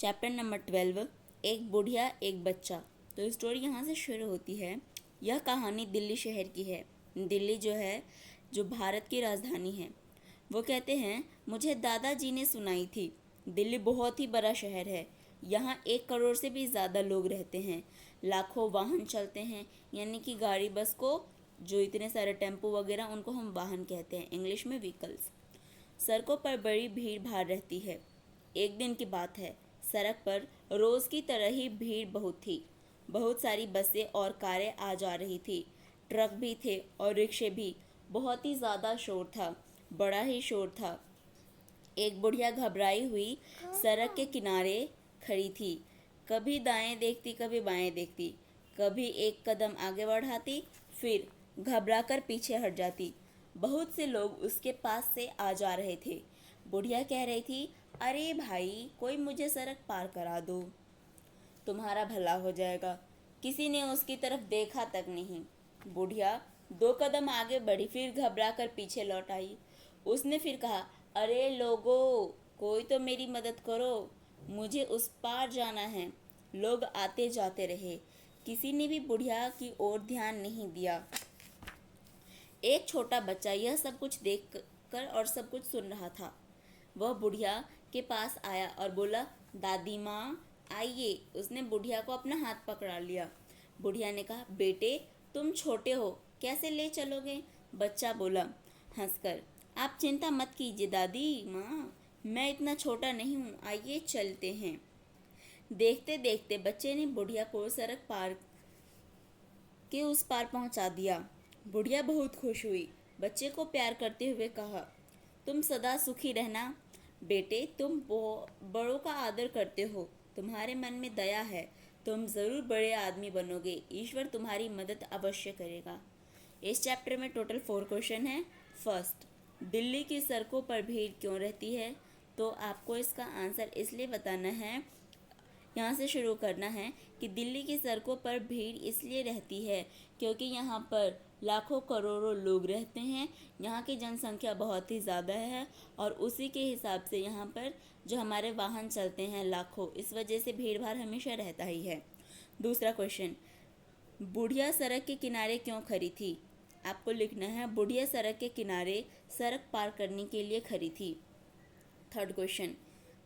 Chapter number 12, एक बुढ़िया एक बच्चा। तो स्टोरी यहाँ से शुरू होती है। यह कहानी दिल्ली शहर की है। दिल्ली जो है, जो भारत की राजधानी है। वो कहते हैं, मुझे दादाजी ने सुनाई थी। दिल्ली बहुत ही बड़ा शहर है। यहाँ 1 करोड़ से भी ज़्यादा लोग रहते हैं। लाखों वाहन चलते हैं, यानी कि गाड़ी बस को, जो इतने सारे टेम्पो वगैरह, उनको हम वाहन कहते हैं, इंग्लिश में व्हीकल्स। सड़कों पर बड़ी भीड़ भाड़ रहती है। एक दिन की बात है, सड़क पर रोज की तरह ही भीड़ बहुत थी। बहुत सारी बसें और कारें आ जा रही थी। ट्रक भी थे और रिक्शे भी। बहुत ही ज़्यादा शोर था, बड़ा ही शोर था। एक बुढ़िया घबराई हुई सड़क के किनारे खड़ी थी। कभी दाएं देखती, कभी बाएं देखती, कभी एक कदम आगे बढ़ाती, फिर घबराकर पीछे हट जाती। बहुत से लोग उसके पास से आ जा रहे थे। बुढ़िया कह रही थी, अरे भाई, कोई मुझे सड़क पार करा दो, तुम्हारा भला हो जाएगा। किसी ने उसकी तरफ देखा तक नहीं। बुढ़िया 2 कदम आगे बढ़ी, फिर घबरा कर पीछे लौट आई। उसने फिर कहा, अरे लोगों, कोई तो मेरी मदद करो, मुझे उस पार जाना है। लोग आते जाते रहे, किसी ने भी बुढ़िया की ओर ध्यान नहीं दिया। एक छोटा बच्चा यह सब कुछ देख कर और सब कुछ सुन रहा था। वह बुढ़िया के पास आया और बोला, दादी माँ आइए। उसने बुढ़िया को अपना हाथ पकड़ा लिया। बुढ़िया ने कहा, बेटे तुम छोटे हो, कैसे ले चलोगे? बच्चा बोला हंसकर, आप चिंता मत कीजिए दादी माँ, मैं इतना छोटा नहीं हूँ, आइए चलते हैं। देखते देखते बच्चे ने बुढ़िया को सड़क पार के उस पार पहुंचा दिया। बुढ़िया बहुत खुश हुई। बच्चे को प्यार करते हुए कहा, तुम सदा सुखी रहना बेटे, तुम बड़ों का आदर करते हो, तुम्हारे मन में दया है, तुम ज़रूर बड़े आदमी बनोगे, ईश्वर तुम्हारी मदद अवश्य करेगा। इस चैप्टर में टोटल 4 क्वेश्चन है। फर्स्ट, दिल्ली की सड़कों पर भीड़ क्यों रहती है? तो आपको इसका आंसर इसलिए बताना है, यहाँ से शुरू करना है कि दिल्ली की सड़कों पर भीड़ इसलिए रहती है क्योंकि यहाँ पर लाखों करोड़ों लोग रहते हैं। यहाँ की जनसंख्या बहुत ही ज़्यादा है और उसी के हिसाब से यहाँ पर जो हमारे वाहन चलते हैं लाखों, इस वजह से भीड़ भाड़ हमेशा रहता ही है। दूसरा क्वेश्चन, बुढ़िया सड़क के किनारे क्यों खड़ी थी? आपको लिखना है, बुढ़िया सड़क के किनारे सड़क पार करने के लिए खड़ी थी। थर्ड क्वेश्चन,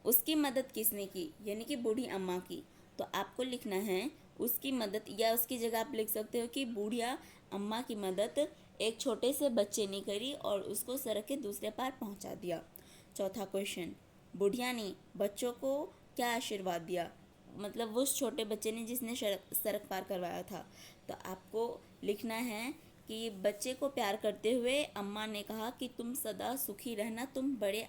उसकी मदद किसने की? यानी कि बूढ़ी अम्मा की। तो आपको लिखना है उसकी मदद, या उसकी जगह आप लिख सकते हो कि बूढ़िया अम्मा की मदद एक छोटे से बच्चे ने करी और उसको सड़क के दूसरे पार पहुंचा दिया। चौथा क्वेश्चन, बुढ़िया ने बच्चों को क्या आशीर्वाद दिया? मतलब वो उस छोटे बच्चे ने जिसने सड़क पार करवाया था। तो आपको लिखना है कि बच्चे को प्यार करते हुए अम्मा ने कहा कि तुम सदा सुखी रहना, तुम बड़े